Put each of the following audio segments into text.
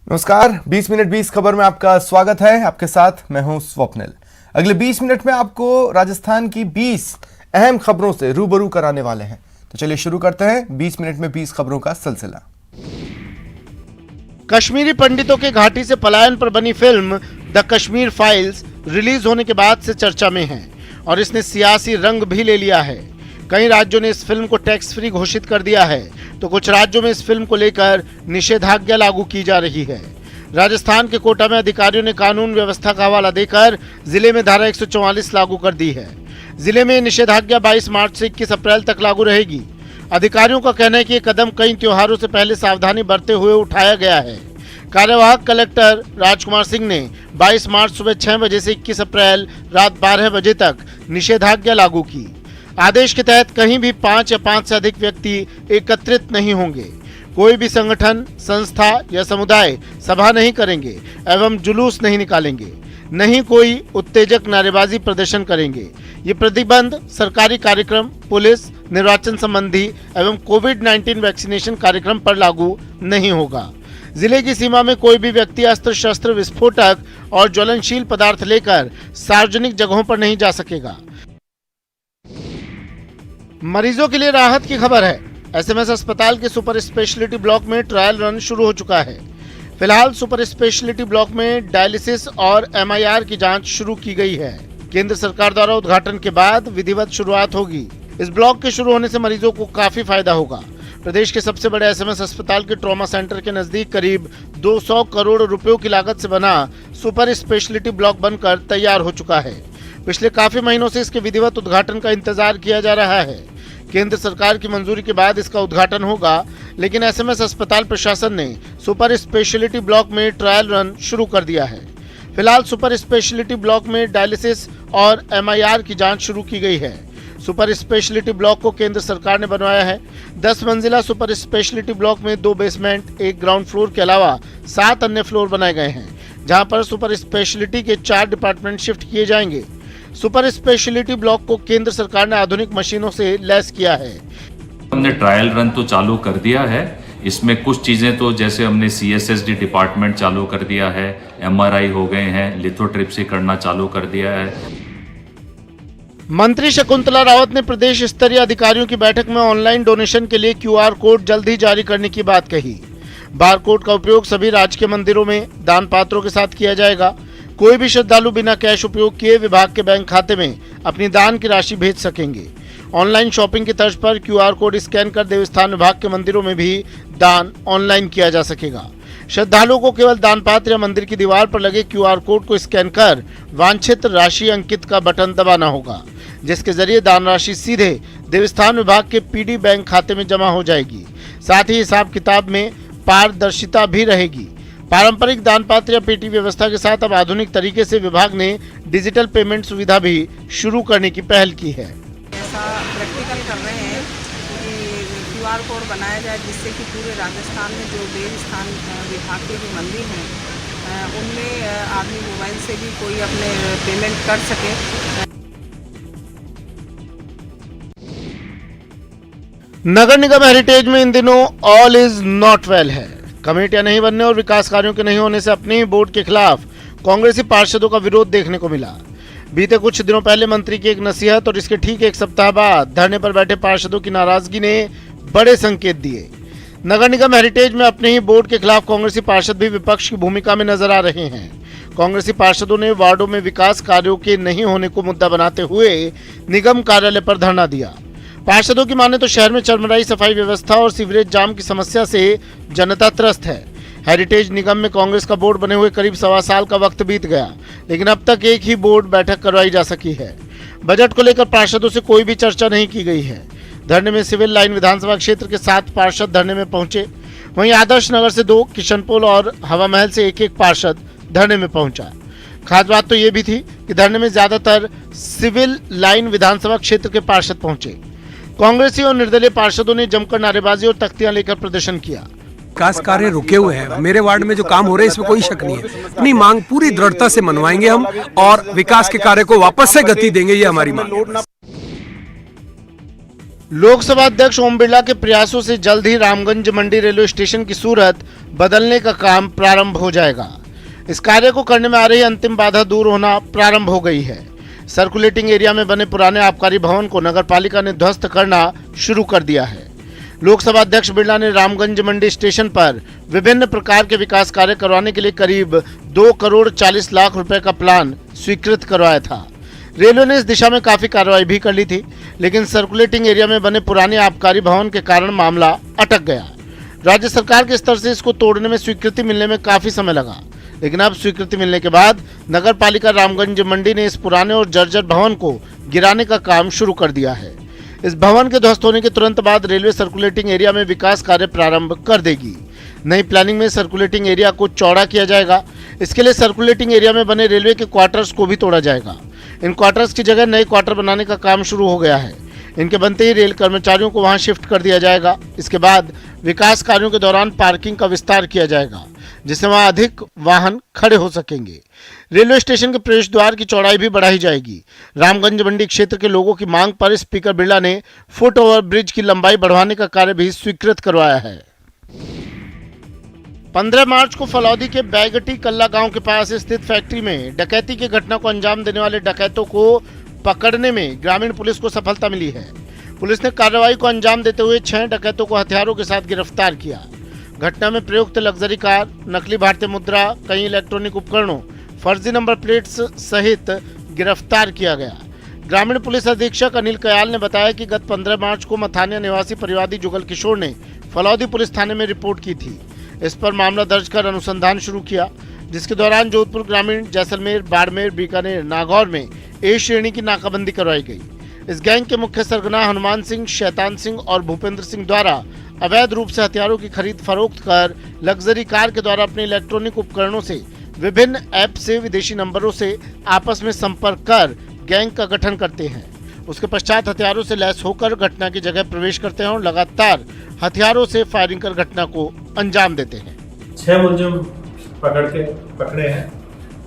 नमस्कार, 20 मिनट 20 खबर में आपका स्वागत है। आपके साथ मैं हूं स्वप्निल। अगले 20 मिनट में आपको राजस्थान की 20 अहम खबरों से रूबरू कराने वाले हैं। तो चलिए शुरू करते हैं 20 मिनट में 20 खबरों का सिलसिला। कश्मीरी पंडितों के घाटी से पलायन पर बनी film the Kashmir files release होने के बाद से चर्चा में है और इसने सियासी रंग भी ले लिया है। कई राज्यों ने इस फिल्म को टैक्स फ्री घोषित कर दिया है तो कुछ राज्यों में इस फिल्म को लेकर निषेधाज्ञा लागू की जा रही है। राजस्थान के कोटा में अधिकारियों ने कानून व्यवस्था का हवाला देकर जिले में धारा 144 लागू कर दी है। जिले में निषेधाज्ञा 22 मार्च से 21 अप्रैल तक लागू रहेगी। अधिकारियों का कहना है कि ये कदम कई त्योहारों से पहले सावधानी बरते हुए उठाया गया है। कार्यवाहक कलेक्टर राजकुमार सिंह ने 22 मार्च सुबह 6 बजे से 21 अप्रैल रात 12 बजे तक निषेधाज्ञा लागू की। आदेश के तहत कहीं भी 5 या 5 से अधिक व्यक्ति एकत्रित नहीं होंगे। कोई भी संगठन, संस्था या समुदाय सभा नहीं करेंगे एवं जुलूस नहीं निकालेंगे। नहीं कोई उत्तेजक नारेबाजी प्रदर्शन करेंगे। ये प्रतिबंध सरकारी कार्यक्रम, पुलिस, निर्वाचन संबंधी एवं कोविड-19 वैक्सीनेशन कार्यक्रम पर लागू नहीं होगा। जिले की सीमा में कोई भी व्यक्ति अस्त्र शस्त्र, विस्फोटक और ज्वलनशील पदार्थ लेकर सार्वजनिक जगहों पर नहीं जा सकेगा। मरीजों के लिए राहत की खबर है। एसएमएस अस्पताल के सुपर स्पेशलिटी ब्लॉक में ट्रायल रन शुरू हो चुका है। फिलहाल सुपर स्पेशलिटी ब्लॉक में डायलिसिस और एमआईआर की जांच शुरू की गई है। केंद्र सरकार द्वारा उद्घाटन के बाद विधिवत शुरुआत होगी। इस ब्लॉक के शुरू होने से मरीजों को काफी फायदा होगा। प्रदेश के सबसे बड़े एसएमएस अस्पताल के ट्रॉमा सेंटर के नजदीक करीब 200 करोड़ रुपयों की लागत से बना सुपर स्पेशलिटी ब्लॉक बनकर तैयार हो चुका है। पिछले काफी महीनों से इसके विधिवत उद्घाटन का इंतजार किया जा रहा है। केंद्र सरकार की मंजूरी के बाद इसका उद्घाटन होगा, लेकिन एसएमएस अस्पताल प्रशासन ने सुपर स्पेशलिटी ब्लॉक में ट्रायल रन शुरू कर दिया है। फिलहाल सुपर स्पेशलिटी ब्लॉक में डायलिसिस और एमआईआर की जांच शुरू की गई है। सुपर स्पेशलिटी ब्लॉक को केंद्र सरकार ने बनवाया है। 10 मंजिला सुपर स्पेशलिटी ब्लॉक में 2 बेसमेंट, 1 ग्राउंड फ्लोर के अलावा 7 अन्य फ्लोर बनाए गए हैं, जहां पर सुपर स्पेशलिटी के 4 डिपार्टमेंट शिफ्ट किए जाएंगे। सुपर स्पेशलिटी ब्लॉक को केंद्र सरकार ने आधुनिक मशीनों से लैस किया है। हमने ट्रायल रन तो चालू कर दिया है। इसमें कुछ चीजें तो जैसे हमने सीएसएसडी डिपार्टमेंट चालू कर दिया है, एमआरआई हो गए हैं, लिथोट्रिप्सी करना चालू कर दिया है। मंत्री शकुंतला रावत ने प्रदेश स्तरीय अधिकारियों की बैठक में ऑनलाइन डोनेशन के लिए क्यूआर कोड जल्द ही जारी करने की बात कही। बारकोड का उपयोग सभी राजकीय मंदिरों में दान पात्रों के साथ किया जाएगा। कोई भी श्रद्धालु बिना कैश उपयोग किए विभाग के बैंक खाते में अपनी दान की राशि भेज सकेंगे। ऑनलाइन शॉपिंग की तर्ज पर क्यूआर कोड स्कैन कर देवस्थान विभाग के मंदिरों में भी दान ऑनलाइन किया जा सकेगा। श्रद्धालुओं को केवल दान पात्र या मंदिर की दीवार पर लगे क्यूआर कोड को स्कैन कर वांछित राशि अंकित का बटन दबाना होगा, जिसके जरिए दान राशि सीधे देवस्थान विभाग के पीडी बैंक खाते में जमा हो जाएगी। साथ ही हिसाब किताब में पारदर्शिता भी रहेगी। पारंपरिक दान पात्र या पेटी व्यवस्था के साथ अब आधुनिक तरीके से विभाग ने डिजिटल पेमेंट सुविधा भी शुरू करने की पहल की है। ऐसा प्रैक्टिकल कर रहे हैं कि क्यूआर कोड बनाया जाए, जिससे कि पूरे राजस्थान में जो देवस्थान विभाग के जो मंदिर हैं उनमें आदमी मोबाइल से भी कोई अपने पेमेंट कर सके। नगर निगम हेरिटेज में इन दिनों ऑल इज नॉट वेल है। कमेटियां नहीं बनने और विकास कार्यों के नहीं होने से अपने ही बोर्ड के खिलाफ कांग्रेसी पार्षदों का विरोध देखने को मिला। बीते कुछ दिनों पहले मंत्री की एक नसीहत और इसके ठीक 1 सप्ताह बाद धरने पर बैठे पार्षदों की नाराजगी ने बड़े संकेत दिए। नगर निगम हेरिटेज में अपने ही बोर्ड के खिलाफ कांग्रेसी पार्षद भी विपक्ष की भूमिका में नजर आ रहे हैं। कांग्रेसी पार्षदों ने वार्डों में विकास कार्यों के नहीं होने को मुद्दा बनाते हुए निगम कार्यालय पर धरना दिया। पार्षदों की माने तो शहर में चरमराई सफाई व्यवस्था और सीवरेज जाम की समस्या से जनता त्रस्त है। हेरिटेज निगम में कांग्रेस का बोर्ड बने हुए करीब 1.25 साल का वक्त बीत गया, लेकिन अब तक एक ही बोर्ड बैठक करवाई जा सकी है। बजट को लेकर पार्षदों से कोई भी चर्चा नहीं की गई है। धरने में सिविल लाइन विधानसभा क्षेत्र के 7 पार्षद धरने में पहुंचे। वहीं आदर्श नगर से 2, किशनपोल और हवा महल से 1-1 पार्षद धरने में पहुंचा। खास बात तो ये भी थी कि धरने में ज्यादातर सिविल लाइन विधानसभा क्षेत्र के पार्षद पहुंचे। कांग्रेसी और निर्दलीय पार्षदों ने जमकर नारेबाजी और तख्तियां लेकर प्रदर्शन किया। विकास कार्य रुके हुए हैं। मेरे वार्ड में जो काम हो रहे हैं इसमें कोई शक नहीं है। अपनी मांग पूरी दृढ़ता से मनवाएंगे हम और विकास के कार्य को वापस से गति देंगे, ये हमारी मांग है। लोकसभा अध्यक्ष ओम बिरला के प्रयासों से जल्द ही रामगंज मंडी रेलवे स्टेशन की सूरत बदलने का काम प्रारंभ हो जाएगा। इस कार्य को करने में आ रही अंतिम बाधा दूर होना प्रारंभ हो गई है। सर्कुलेटिंग एरिया में बने पुराने आबकारी भवन को नगरपालिका ने ध्वस्त करना शुरू कर दिया है। लोकसभा अध्यक्ष बिरला ने रामगंज मंडी स्टेशन पर विभिन्न प्रकार के विकास कार्य करवाने के लिए करीब 2 करोड़ 40 लाख रुपए का प्लान स्वीकृत करवाया था। रेलवे ने इस दिशा में काफी कार्रवाई भी कर ली थी, लेकिन सर्कुलेटिंग एरिया में बने पुराने आबकारी भवन के कारण मामला अटक गया। राज्य सरकार के स्तर से इसको तोड़ने में स्वीकृति मिलने में काफी समय लगा, लेकिन अब स्वीकृति मिलने के बाद नगर पालिका रामगंज मंडी ने इस पुराने और जर्जर भवन को गिराने का काम शुरू कर दिया है। इस भवन के ध्वस्त होने के तुरंत बाद रेलवे सर्कुलेटिंग एरिया में विकास कार्य प्रारंभ कर देगी। नई प्लानिंग में सर्कुलेटिंग एरिया को चौड़ा किया जाएगा। इसके लिए सर्कुलेटिंग एरिया में बने रेलवे के क्वार्टर्स को भी तोड़ा जाएगा। इन क्वार्टर्स की जगह नए क्वार्टर बनाने का काम शुरू हो गया है। इनके बनते ही रेल कर्मचारियों को वहां शिफ्ट कर दिया जाएगा। इसके बाद विकास कार्यों के दौरान पार्किंग का विस्तार किया जाएगा, जिससे वहां अधिक वाहन खड़े हो सकेंगे। रेलवे स्टेशन के प्रवेश द्वार की चौड़ाई भी बढ़ाई जाएगी। रामगंज मंडी क्षेत्र के लोगों की मांग पर स्पीकर बिरला ने फुट ओवर ब्रिज की लंबाई बढ़ाने का कार्य भी स्वीकृत करवाया है। 15 मार्च को फलौदी के बैगटी कल्ला गांव के पास स्थित फैक्ट्री में डकैती की घटना को अंजाम देने वाले डकैतों को पकड़ने में ग्रामीण पुलिस को सफलता मिली है। पुलिस ने कार्रवाई को अंजाम देते हुए 6 डकैतों को हथियारों के साथ गिरफ्तार किया। घटना में प्रयुक्त लग्जरी कार, नकली भारतीय मुद्रा, कई इलेक्ट्रॉनिक उपकरणों, फर्जी नंबर प्लेट्स सहित गिरफ्तार किया गया। ग्रामीण पुलिस अधीक्षक अनिल कयाल ने बताया कि गत 15 मार्च को मथानिया निवासी परिवादी जुगल किशोर ने फलौदी पुलिस थाने में रिपोर्ट की थी। इस पर मामला दर्ज कर अनुसंधान शुरू किया, जिसके दौरान जोधपुर ग्रामीण, जैसलमेर, बाड़मेर, बीकानेर, नागौर में ए श्रेणी की नाकाबंदी करवाई गई। इस गैंग के मुख्य सरगना हनुमान सिंह, शैतान सिंह और भूपेंद्र सिंह द्वारा अवैध रूप से हथियारों की खरीद फरोख्त कर लग्जरी कार के द्वारा अपने इलेक्ट्रॉनिक उपकरणों से विभिन्न ऐप से विदेशी नंबरों से आपस में संपर्क कर गैंग का गठन करते हैं। उसके पश्चात हथियारों से लैस होकर घटना की जगह प्रवेश करते हैं और लगातार हथियारों से फायरिंग कर घटना को अंजाम देते हैं। 6 मुलजिम पकड़े हैं,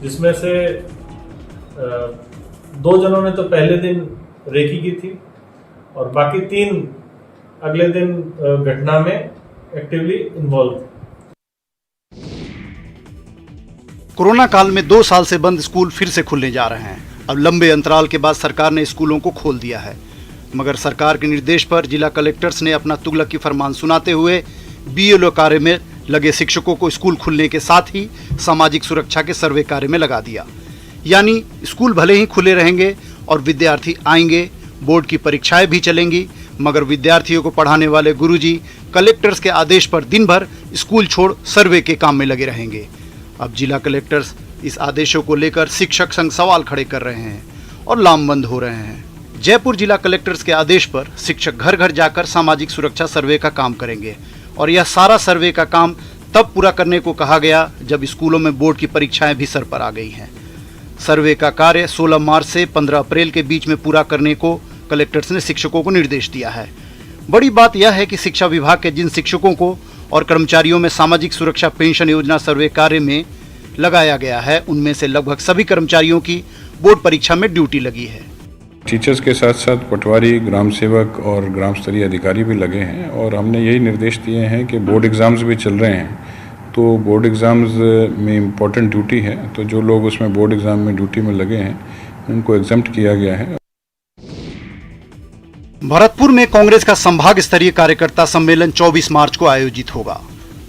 जिसमें से 2 जनों ने तो पहले दिन रेकी की थी और बाकी 3 अगले दिन घटना में एक्टिवली इन्वॉल्व थे। कोरोना काल में 2 साल से बंद स्कूल फिर से खुलने जा रहे हैं। अब लंबे अंतराल के बाद सरकार ने स्कूलों को खोल दिया है, मगर सरकार के निर्देश पर जिला कलेक्टर्स ने अपना तुगलकी फरमान सुनाते हुए बीएलओ कार्य में लगे शिक्षकों को स्कूल खुलने के साथ ही सामाजिक सुरक्षा के सर्वे कार्य में लगा दिया। यानी स्कूल भले ही खुले रहेंगे और विद्यार्थी आएंगे, बोर्ड की परीक्षाएं भी चलेंगी, मगर विद्यार्थियों को पढ़ाने वाले गुरुजी कलेक्टर्स के आदेश पर दिन भर स्कूल छोड़ सर्वे के काम में लगे रहेंगे। अब जिला कलेक्टर्स इस आदेशों को लेकर शिक्षक संघ सवाल खड़े कर रहे हैं और लामबंद हो रहे हैं। जयपुर जिला कलेक्टर्स के आदेश पर शिक्षक घर घर जाकर सामाजिक सुरक्षा सर्वे का काम करेंगे और यह सारा सर्वे का काम तब पूरा करने को कहा गया जब स्कूलों में बोर्ड की परीक्षाएं भी सर पर आ गई हैं। सर्वे का कार्य 16 मार्च से 15 अप्रैल के बीच में पूरा करने को कलेक्टर्स ने शिक्षकों को निर्देश दिया है। बड़ी बात यह है कि शिक्षा विभाग के जिन शिक्षकों को और कर्मचारियों में सामाजिक सुरक्षा पेंशन योजना सर्वे कार्य में लगाया गया है, उनमें से लगभग सभी कर्मचारियों की बोर्ड परीक्षा में ड्यूटी लगी है। टीचर्स के साथ साथ पटवारी, ग्राम सेवक और ग्राम स्तरीय अधिकारी भी लगे हैं और हमने यही निर्देश दिए हैं कि बोर्ड एग्ज़ाम्स भी चल रहे हैं, तो बोर्ड एग्ज़ाम्स में इम्पोर्टेंट ड्यूटी है, तो जो लोग उसमें बोर्ड एग्ज़ाम में ड्यूटी में लगे हैं उनको एग्जम्प्ट किया गया है। भरतपुर में कांग्रेस का संभाग स्तरीय कार्यकर्ता सम्मेलन 24 मार्च को आयोजित होगा।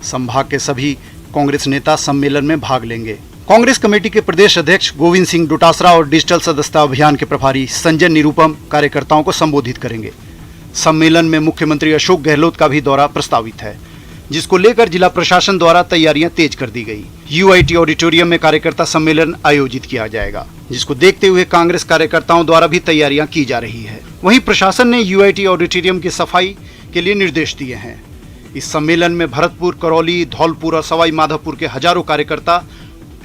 संभाग के सभी कांग्रेस नेता सम्मेलन में भाग लेंगे। कांग्रेस कमेटी के प्रदेश अध्यक्ष गोविंद सिंह डोटासरा और डिजिटल सदस्यता अभियान के प्रभारी संजय निरुपम कार्यकर्ताओं को संबोधित करेंगे। सम्मेलन में मुख्यमंत्री अशोक गहलोत का भी दौरा प्रस्तावित है, जिसको लेकर जिला प्रशासन द्वारा तैयारियां तेज कर दी गई। यूआईटी ऑडिटोरियम में कार्यकर्ता सम्मेलन आयोजित किया जाएगा, जिसको देखते हुए कांग्रेस कार्यकर्ताओं द्वारा भी तैयारियां की जा रही है। वहीं प्रशासन ने यूआईटी ऑडिटोरियम की सफाई के लिए निर्देश दिए हैं। इस सम्मेलन में भरतपुर, करौली, धौलपुर और सवाई माधोपुर के हजारों कार्यकर्ता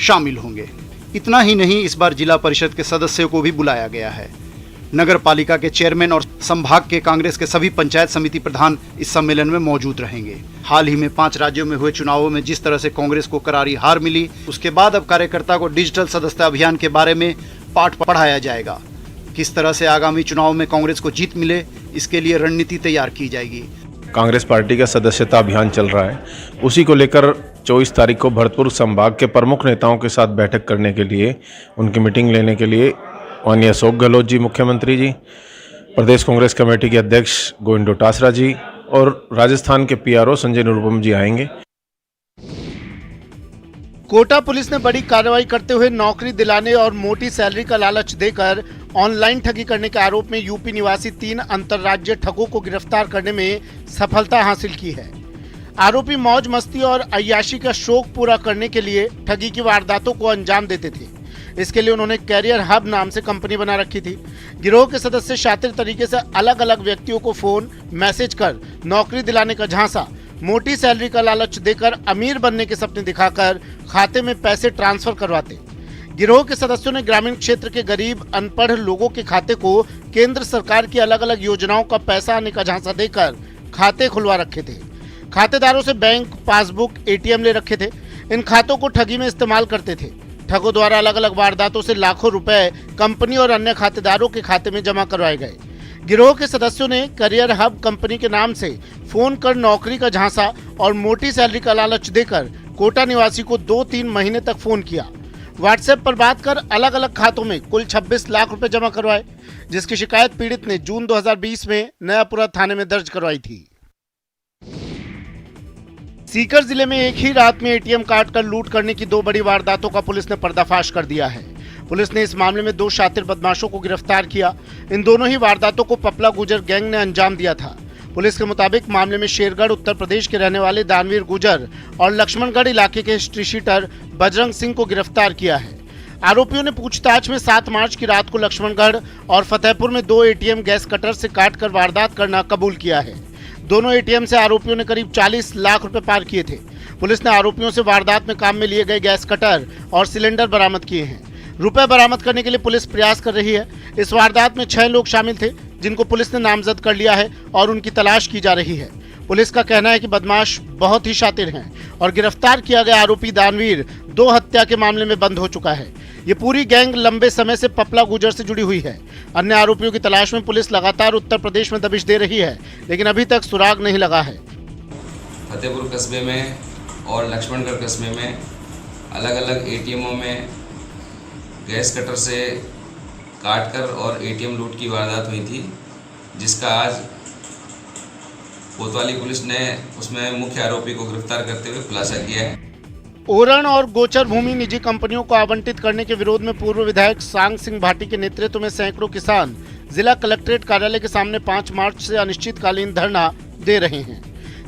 शामिल होंगे। इतना ही नहीं, इस बार जिला परिषद के सदस्यों को भी बुलाया गया है। नगर पालिका के चेयरमैन और संभाग के कांग्रेस के सभी पंचायत समिति प्रधान इस सम्मेलन में मौजूद रहेंगे। हाल ही में 5 राज्यों में हुए चुनावों में जिस तरह से कांग्रेस को करारी हार मिली, उसके बाद अब कार्यकर्ता को डिजिटल सदस्यता अभियान के बारे में पाठ पढ़ाया जाएगा। किस तरह से आगामी चुनाव में कांग्रेस को जीत मिले, इसके लिए रणनीति तैयार की जाएगी। कांग्रेस पार्टी का सदस्यता अभियान चल रहा है, उसी को लेकर 24 तारीख को भरतपुर संभाग के प्रमुख नेताओं के साथ बैठक करने के लिए, उनकी मीटिंग लेने के लिए माननीय अशोक गहलोत जी मुख्यमंत्री जी, प्रदेश कांग्रेस कमेटी के अध्यक्ष गोविंद डोटासरा जी और राजस्थान के पीआरओ संजय निरुपम जी आएंगे। कोटा पुलिस ने बड़ी कार्रवाई करते हुए नौकरी दिलाने और मोटी सैलरी का लालच देकर ऑनलाइन ठगी करने के आरोप में यूपी निवासी 3 अंतर्राज्यीय ठगों को गिरफ्तार करने में सफलता हासिल की है। आरोपी मौज मस्ती और अय्याशी का शौक पूरा करने के लिए ठगी की वारदातों को अंजाम देते थे। इसके लिए उन्होंने कैरियर हब नाम से कंपनी बना रखी थी। गिरोह के सदस्य शातिर तरीके से अलग अलग व्यक्तियों को फोन मैसेज कर नौकरी दिलाने का झांसा, मोटी सैलरी का लालच देकर अमीर बनने के सपने दिखाकर खाते में पैसे ट्रांसफर करवाते। गिरोह के सदस्यों ने ग्रामीण क्षेत्र के गरीब अनपढ़ लोगों के खाते को केंद्र सरकार की अलग अलग योजनाओं का पैसा आने का झांसा देकर खाते खुलवा रखे थे। खातेदारों से बैंक पासबुक, एटीएम ले रखे थे। इन खातों को ठगी में इस्तेमाल करते थे। ठगों द्वारा अलग अलग वारदातों से लाखों रुपए कंपनी और अन्य खातेदारों के खाते में जमा करवाए गए। गिरोह के सदस्यों ने करियर हब कंपनी के नाम से फोन कर नौकरी का झांसा और मोटी सैलरी का लालच देकर कोटा निवासी को 2-3 महीने तक फोन किया। व्हाट्सएप पर बात कर अलग अलग खातों में कुल 26 लाख रुपए जमा करवाए, जिसकी शिकायत पीड़ित ने जून 2020 में नयापुरा थाने में दर्ज करवाई थी। सीकर जिले में एक ही रात में एटीएम काट कर लूट करने की 2 बड़ी वारदातों का पुलिस ने पर्दाफाश कर दिया है। पुलिस ने इस मामले में 2 शातिर बदमाशों को गिरफ्तार किया। इन दोनों ही वारदातों को पपला गुजर गैंग ने अंजाम दिया था। पुलिस के मुताबिक मामले में शेरगढ़ उत्तर प्रदेश के रहने वाले दानवीर गुजर और लक्ष्मणगढ़ इलाके के हिस्ट्री शीटर बजरंग सिंह को गिरफ्तार किया है। आरोपियों ने पूछताछ में 7 मार्च की रात को लक्ष्मणगढ़ और फतेहपुर में 2 एटीएम गैस कटर से काटकर वारदात करना कबूल किया है। दोनों एटीएम से आरोपियों ने करीब 40 लाख रुपए पार किए थे। पुलिस ने आरोपियों से वारदात में काम में लिए गए गैस कटर और सिलेंडर बरामद किए हैं। रुपए बरामद करने के लिए पुलिस प्रयास कर रही है। इस वारदात में 6 लोग शामिल थे, जिनको पुलिस ने नामजद कर लिया है और उनकी तलाश की जा रही है। पुलिस का कहना है कि बदमाश बहुत ही शातिर हैं और गिरफ्तार किया गया आरोपी दानवीर 2 हत्या के मामले में बंद हो चुका है। ये पूरी गैंग लंबे समय से पपला गुजर से जुड़ी हुई है। अन्य आरोपियों की तलाश में पुलिस लगातार उत्तर प्रदेश में दबिश दे रही है, लेकिन अभी तक सुराग नहीं लगा है। फतेहपुर कस्बे में और लक्ष्मणगढ़ कस्बे में अलग अलग एटीएमों में गैस कटर से काटकर और एटीएम लूट की वारदात हुई थी, जिसका आज कोतवाली पुलिस ने उसमें मुख्य आरोपी को गिरफ्तार करते हुए खुलासा किया है। ओरण और गोचर भूमि निजी कंपनियों को आवंटित करने के विरोध में पूर्व विधायक सांग सिंह भाटी के नेतृत्व में सैकड़ों किसान जिला कलेक्ट्रेट कार्यालय के सामने 5 मार्च से अनिश्चितकालीन धरना दे रहे हैं।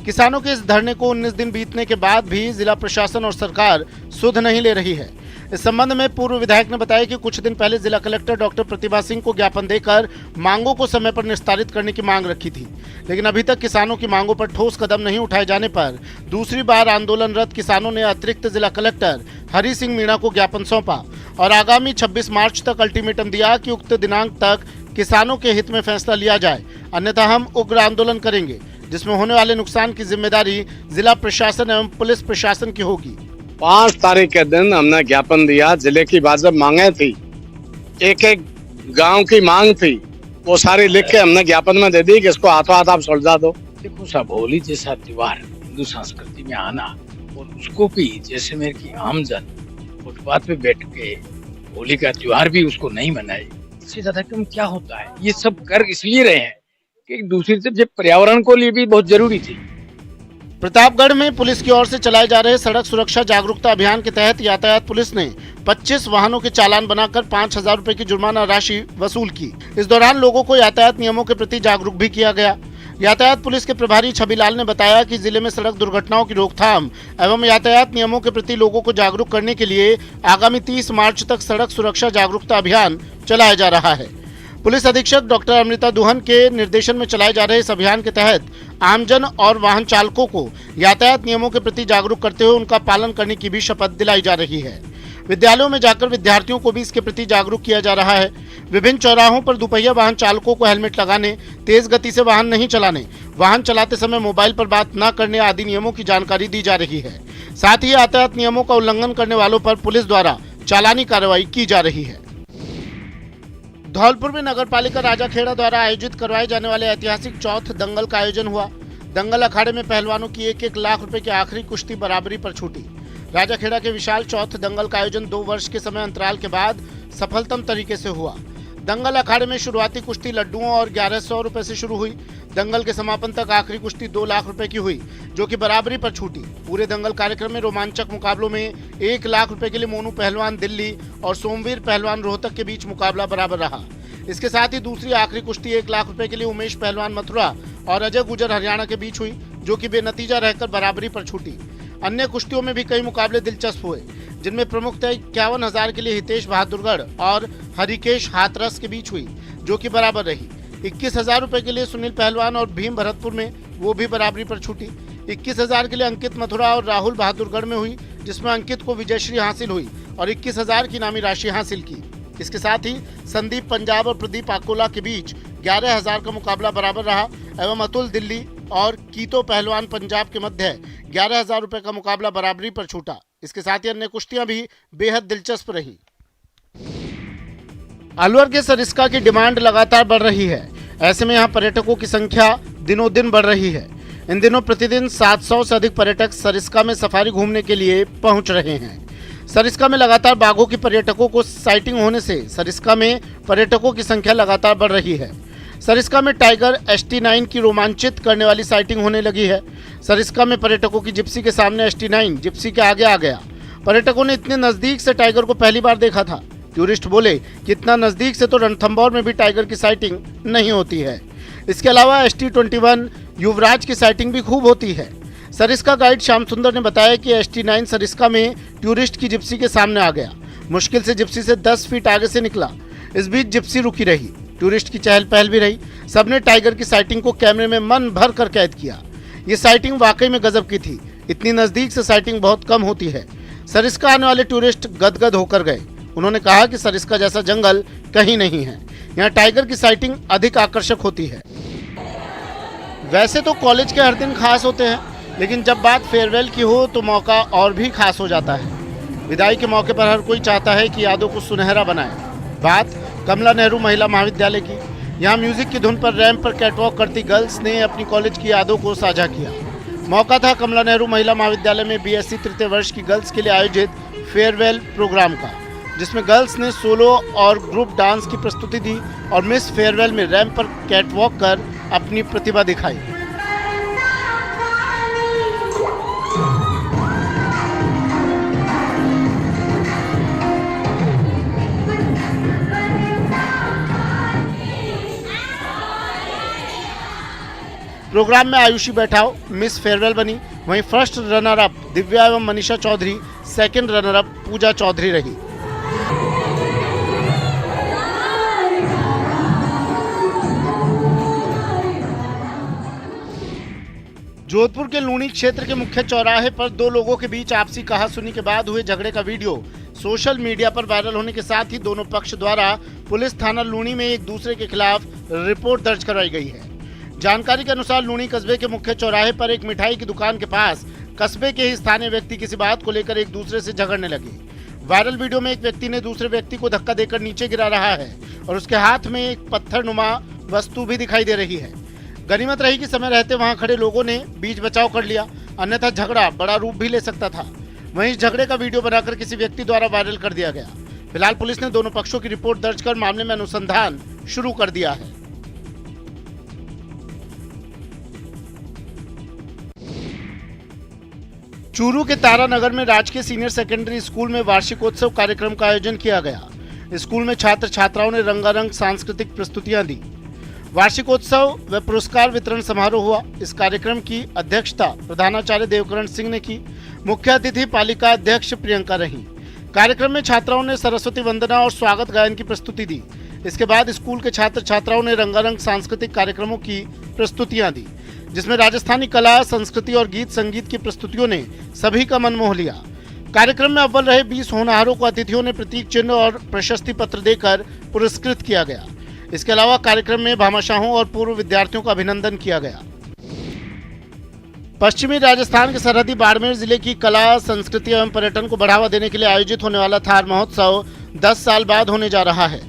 किसानों के इस धरने को 19 दिन बीतने के बाद भी जिला प्रशासन और सरकार सुध नहीं ले रही है। इस संबंध में पूर्व विधायक ने बताया कि कुछ दिन पहले जिला कलेक्टर डॉक्टर प्रतिभा सिंह को ज्ञापन देकर मांगों को समय पर निस्तारित करने की मांग रखी थी, लेकिन अभी तक किसानों की मांगों पर ठोस कदम नहीं उठाए जाने पर दूसरी बार आंदोलनरत किसानों ने अतिरिक्त जिला कलेक्टर हरि सिंह मीणा को ज्ञापन सौंपा और आगामी 26 मार्च तक अल्टीमेटम दिया कि उक्त दिनांक तक किसानों के हित में फैसला लिया जाए, अन्यथा हम उग्र आंदोलन करेंगे, जिसमें होने वाले नुकसान की जिम्मेदारी जिला प्रशासन एवं पुलिस प्रशासन की होगी। 5 तारीख के दिन हमने ज्ञापन दिया। जिले की वाजिब मांगे थी, एक गांव की मांग थी, वो सारी लिख के हमने ज्ञापन में दे दी कि इसको हाथों हाथ आप सुलझा दो। देखो साहब, होली जैसा त्योहार हिंदू संस्कृति में आना और उसको भी जैसे मेरे की आमजन फुटपाथ पे बैठ के होली का त्योहार भी उसको नहीं मनाए, इससे ज्यादा क्यों क्या होता है। ये सब कर इसलिए रहे हैं कि एक दूसरी तरफ पर्यावरण को लिए भी बहुत जरूरी थी। प्रतापगढ़ में पुलिस की ओर से चलाए जा रहे सड़क सुरक्षा जागरूकता अभियान के तहत यातायात पुलिस ने 25 वाहनों के चालान बनाकर 5,000 रुपए की जुर्माना राशि वसूल की। इस दौरान लोगों को यातायात नियमों के प्रति जागरूक भी किया गया। यातायात पुलिस के प्रभारी छबिलाल ने बताया कि जिले में सड़क दुर्घटनाओं की रोकथाम एवं यातायात नियमों के प्रति लोगों को जागरूक करने के लिए आगामी 30 मार्च तक सड़क सुरक्षा जागरूकता अभियान चलाया जा रहा है। पुलिस अधीक्षक डॉक्टर अमृता दुहन के निर्देशन में चलाए जा रहे इस अभियान के तहत आमजन और वाहन चालकों को यातायात नियमों के प्रति जागरूक करते हुए उनका पालन करने की भी शपथ दिलाई जा रही है। विद्यालयों में जाकर विद्यार्थियों को भी इसके प्रति जागरूक किया जा रहा है। विभिन्न चौराहों पर दुपहिया वाहन चालकों को हेलमेट लगाने, तेज गति से वाहन नहीं चलाने, वाहन चलाते समय मोबाइल पर बात न करने आदि नियमों की जानकारी दी जा रही है। साथ ही यातायात नियमों का उल्लंघन करने वालों पर पुलिस द्वारा चालानी कार्रवाई की जा रही है। धौलपुर में नगर पालिका राजाखेड़ा द्वारा आयोजित करवाए जाने वाले ऐतिहासिक चौथ दंगल का आयोजन हुआ। दंगल अखाड़े में पहलवानों की 1-1 लाख रुपए की आखिरी कुश्ती बराबरी पर छूटी। राजाखेड़ा के विशाल चौथ दंगल का आयोजन 2 वर्ष के समय अंतराल के बाद सफलतम तरीके से हुआ। दंगल अखाड़े में शुरुआती कुश्ती लड्डुओं और 1100 रुपए से शुरू हुई। दंगल के समापन तक आखिरी कुश्ती 2 लाख रुपए की हुई, जो कि बराबरी पर छूटी। पूरे दंगल कार्यक्रम में रोमांचक मुकाबलों में 1 लाख रुपए के लिए मोनू पहलवान दिल्ली और सोमवीर पहलवान रोहतक के बीच मुकाबला बराबर रहा। इसके साथ ही दूसरी आखिरी कुश्ती 1 लाख रुपए के लिए उमेश पहलवान मथुरा और अजय गुजर हरियाणा के बीच हुई, जो कि बेनतीजा रहकर बराबरी पर छूटी। अन्य कुश्तियों में भी कई मुकाबले दिलचस्प हुए, जिनमें प्रमुखतः 51,000 के लिए हितेश बहादुरगढ़ और हरिकेश हाथरस के बीच हुई, जो कि बराबर रही। 21,000 रुपए के लिए सुनील पहलवान और भीम भरतपुर में, वो भी बराबरी पर छूटी। 21,000 के लिए अंकित मथुरा और राहुल बहादुरगढ़ में हुई, जिसमें अंकित को विजयश्री हासिल हुई और 21,000 की इनामी राशि हासिल की। इसके साथ ही संदीप पंजाब और प्रदीप आकोला के बीच 11,000 का मुकाबला बराबर रहा एवं अतुल दिल्ली और कीतो पहलवान पंजाब के मध्य 11,000 रुपए का मुकाबला बराबरी पर छूटा। इसके साथ ही अन्य कुश्तियां भी बेहद दिलचस्प रही। अलवर के सरिस्का की डिमांड लगातार बढ़ रही है। ऐसे में यहाँ पर्यटकों की संख्या दिनों दिन बढ़ रही है। इन दिनों प्रतिदिन 700 से अधिक पर्यटक सरिस्का में सफारी घूमने के लिए पहुंच रहे हैं। सरिस्का में लगातार बाघों की पर्यटकों को साइटिंग होने से सरिस्का में पर्यटकों की संख्या लगातार बढ़ रही है। सरिस्का में टाइगर ST9 की रोमांचित करने वाली साइटिंग होने लगी है। सरिस्का में पर्यटकों की जिप्सी के सामने ST9 जिप्सी के आगे आ गया। पर्यटकों ने इतने नजदीक से टाइगर को पहली बार देखा था। टूरिस्ट बोले कि इतना नजदीक से तो रणथंभौर में भी टाइगर की साइटिंग नहीं होती है। इसके अलावा ST21 युवराज की साइटिंग भी खूब होती है। सरिस्का गाइड श्याम सुंदर ने बताया कि ST9 सरिस्का में टूरिस्ट की जिप्सी के सामने आ गया। मुश्किल से जिप्सी से 10 फीट आगे से निकला। इस बीच जिप्सी रुकी रही, टूरिस्ट की चहल पहल भी रही। सबने टाइगर की साइटिंग को कैमरे में मन भर कर कैद किया। ये साइटिंग वाकई में गजब की थी। इतनी नजदीक से साइटिंग बहुत कम होती है। सरिस्का आने वाले टूरिस्ट गदगद होकर गए। उन्होंने कहा कि सरिस्का जैसा जंगल कहीं नहीं है। यहाँ टाइगर की साइटिंग अधिक आकर्षक होती है। वैसे तो कॉलेज के हर दिन खास होते हैं, लेकिन जब बात फेयरवेल की हो तो मौका और भी खास हो जाता है। विदाई के मौके पर हर कोई चाहता है कि यादों को सुनहरा बनाए। बात कमला नेहरू महिला महाविद्यालय की। यहाँ म्यूजिक की धुन पर रैंप पर कैटवॉक करती गर्ल्स ने अपनी कॉलेज की यादों को साझा किया। मौका था कमला नेहरू महिला महाविद्यालय में BSc तृतीय वर्ष की गर्ल्स के लिए आयोजित फेयरवेल प्रोग्राम का, जिसमें गर्ल्स ने सोलो और ग्रुप डांस की प्रस्तुति दी और मिस फेयरवेल में रैंप पर कैटवॉक कर अपनी प्रतिभा दिखाई। प्रोग्राम में आयुषी बैठाओ मिस फेयरवेल बनी। वहीं फर्स्ट रनर अप दिव्या एवं Manisha Chaudhary, second runner up Pooja Chaudhary रही। जोधपुर के लूणी क्षेत्र के मुख्य चौराहे पर 2 लोगों के बीच आपसी कहासुनी के बाद हुए झगड़े का वीडियो सोशल मीडिया पर वायरल होने के साथ ही दोनों पक्ष द्वारा पुलिस थाना लूणी में एक दूसरे के खिलाफ रिपोर्ट दर्ज करवाई गई है। जानकारी के अनुसार लूणी कस्बे के मुख्य चौराहे पर एक मिठाई की दुकान के पास कस्बे के ही स्थानीय व्यक्ति किसी बात को लेकर एक दूसरे से झगड़ने लगे। वायरल वीडियो में एक व्यक्ति ने दूसरे व्यक्ति को धक्का देकर नीचे गिरा रहा है और उसके हाथ में एक पत्थरनुमा वस्तु भी दिखाई दे रही है। गनीमत रही कि समय रहते वहां खड़े लोगों ने बीच बचाव कर लिया, अन्यथा झगड़ा बड़ा रूप भी ले सकता था। वहीं इस झगड़े का वीडियो बनाकर किसी व्यक्ति द्वारा वायरल कर दिया गया। फिलहाल पुलिस ने दोनों पक्षों की रिपोर्ट दर्ज कर मामले में अनुसंधान शुरू कर दिया है। चूरू के तारानगर में राजकीय सीनियर सेकेंडरी स्कूल में वार्षिकोत्सव कार्यक्रम का आयोजन किया गया। स्कूल में छात्र छात्राओं ने रंगारंग सांस्कृतिक प्रस्तुतियां दी। वार्षिकोत्सव व पुरस्कार वितरण समारोह हुआ। इस कार्यक्रम की अध्यक्षता प्रधानाचार्य देवकरण सिंह ने की। मुख्य अतिथि पालिका अध्यक्ष प्रियंका रही। कार्यक्रम में छात्राओं ने सरस्वती वंदना और स्वागत गायन की प्रस्तुति दी। इसके बाद स्कूल के छात्र छात्राओं ने रंगारंग सांस्कृतिक कार्यक्रमों की प्रस्तुतियां दी, जिसमें राजस्थानी कला, संस्कृति और गीत संगीत की प्रस्तुतियों ने सभी का मन मोह लिया। कार्यक्रम में अव्वल रहे 20 होनहारों को अतिथियों ने प्रतीक चिन्ह और प्रशस्ति पत्र देकर पुरस्कृत किया गया। इसके अलावा कार्यक्रम में भामाशाहों और पूर्व विद्यार्थियों का अभिनंदन किया गया। पश्चिमी राजस्थान के सरहदी बाड़मेर जिले की कला, संस्कृति एवं पर्यटन को बढ़ावा देने के लिए आयोजित होने वाला थार महोत्सव 10 साल बाद होने जा रहा है।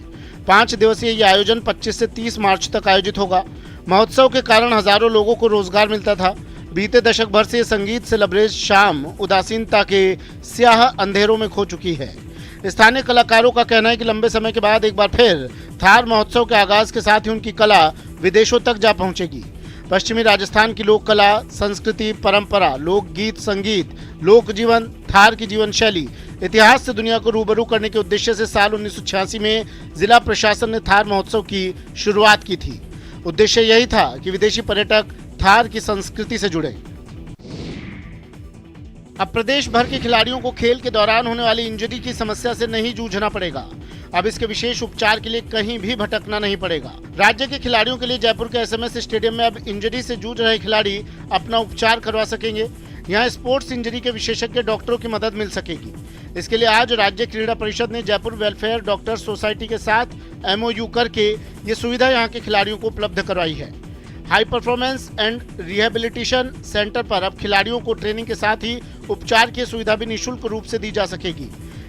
5 दिवसीय ये आयोजन 25 से 30 मार्च तक आयोजित होगा। महोत्सव के कारण हजारों लोगों को रोजगार मिलता था। बीते दशक भर से संगीत से लबरेज शाम उदासीनता के स्याह अंधेरों में खो चुकी है। स्थानीय कलाकारों का कहना है कि लंबे समय के बाद एक बार फिर थार महोत्सव के आगाज के साथ ही उनकी कला विदेशों तक जा पहुंचेगी। पश्चिमी राजस्थान की लोक कला, संस्कृति, परंपरा, लोकगीत, संगीत, लोक जीवन, थार की जीवन शैली, इतिहास से दुनिया को रूबरू करने के उद्देश्य से साल 1986 में जिला प्रशासन ने थार महोत्सव की शुरुआत की थी। उद्देश्य यही था कि विदेशी पर्यटक थार की संस्कृति से जुड़े। अब प्रदेश भर के खिलाड़ियों को खेल के दौरान होने वाली इंजरी की समस्या से नहीं जूझना पड़ेगा। अब इसके विशेष उपचार के लिए कहीं भी भटकना नहीं पड़ेगा। राज्य के खिलाड़ियों के लिए जयपुर के एसएमएस स्टेडियम में अब इंजरी से जूझ रहे खिलाड़ी अपना उपचार करवा सकेंगे। यहाँ स्पोर्ट्स इंजरी के विशेषज्ञ डॉक्टरों की मदद मिल सकेगी। इसके लिए आज राज्य क्रीड़ा परिषद ने जयपुर वेलफेयर डॉक्टर सोसाइटी के साथ MOU करके ये सुविधा यहाँ के खिलाड़ियों को उपलब्ध करवाई है। High performance and rehabilitation centre पर अब खिलाड़ियों को ट्रेनिंग के साथ ही उपचार की सुविधा भी निःशुल्क रूप से दी जा सकेगी।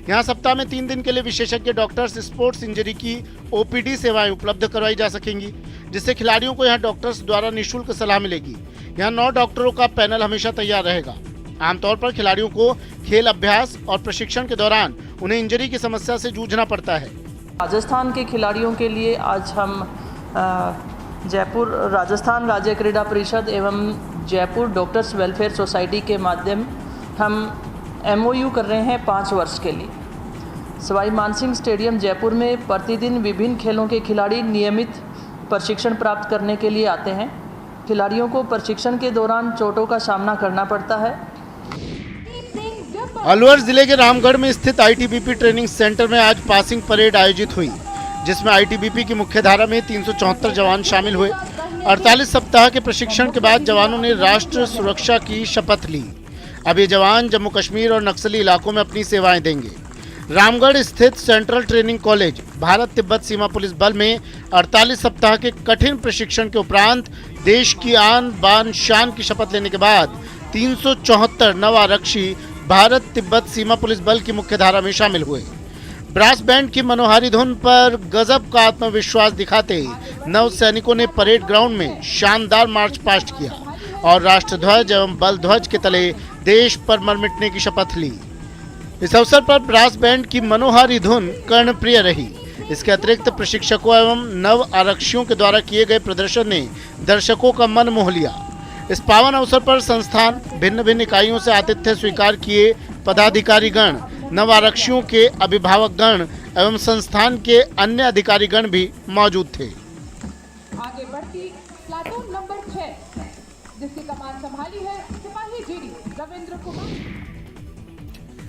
यहाँ सप्ताह में 3 दिन के लिए विशेषज्ञ डॉक्टर्स स्पोर्ट्स इंजरी की OPD सेवाएं उपलब्ध करवाई जा सकेंगी, जिससे खिलाड़ियों को यहाँ डॉक्टर्स द्वारा निःशुल्क सलाह मिलेगी। यहाँ 9 डॉक्टरों का पैनल हमेशा तैयार रहेगा। आमतौर पर खिलाड़ियों को खेल अभ्यास और प्रशिक्षण के दौरान उन्हें इंजरी की समस्या से जूझना पड़ता है। राजस्थान के खिलाड़ियों के लिए आज हम जयपुर राजस्थान राज्य क्रीड़ा परिषद एवं जयपुर डॉक्टर्स वेलफेयर सोसाइटी के माध्यम हम MOU कर रहे हैं 5 वर्ष के लिए। सवाई मानसिंह स्टेडियम जयपुर में प्रतिदिन विभिन्न खेलों के खिलाड़ी नियमित प्रशिक्षण प्राप्त करने के लिए आते हैं। खिलाड़ियों को प्रशिक्षण के दौरान चोटों का सामना करना पड़ता है। अलवर जिले के रामगढ़ में स्थित ITBP ट्रेनिंग सेंटर में आज पासिंग परेड आयोजित हुई, जिसमें ITBP की मुख्य धारा में 374 जवान शामिल हुए। 48 सप्ताह के प्रशिक्षण के बाद जवानों ने राष्ट्र सुरक्षा की शपथ ली। अब ये जवान जम्मू कश्मीर और नक्सली इलाकों में अपनी सेवाएं देंगे। रामगढ़ स्थित central training college Bharat Tibbat सीमा पुलिस बल में 48 सप्ताह के कठिन प्रशिक्षण के उपरांत देश की आन बान शान की शपथ लेने के बाद 374 नव आरक्षी भारत तिब्बत सीमा पुलिस बल की मुख्य धारा में शामिल हुए। ब्रास बैंड की मनोहारी धुन पर गजब का आत्मविश्वास दिखाते नव सैनिकों ने परेड ग्राउंड में शानदार मार्च पास्ट किया और राष्ट्रध्वज एवं बल ध्वज के तले देश पर मर मिटने की शपथ ली। इस अवसर पर ब्रास बैंड की मनोहारी धुन कर्णप्रिय रही। इसके अतिरिक्त प्रशिक्षकों एवं नव आरक्षियों के द्वारा किए गए प्रदर्शन ने दर्शकों का मन मोह लिया। इस पावन अवसर पर संस्थान भिन्न भिन्न इकाइयों से आतिथ्य स्वीकार किए पदाधिकारी गण, नव आरक्षियों के अभिभावक गण एवं संस्थान के अन्य अधिकारी गण भी मौजूद थे। आगे बढ़ती प्लाटून नंबर 6 जिसकी कमान संभाली है सिपाही GD रविंद्र कुमार।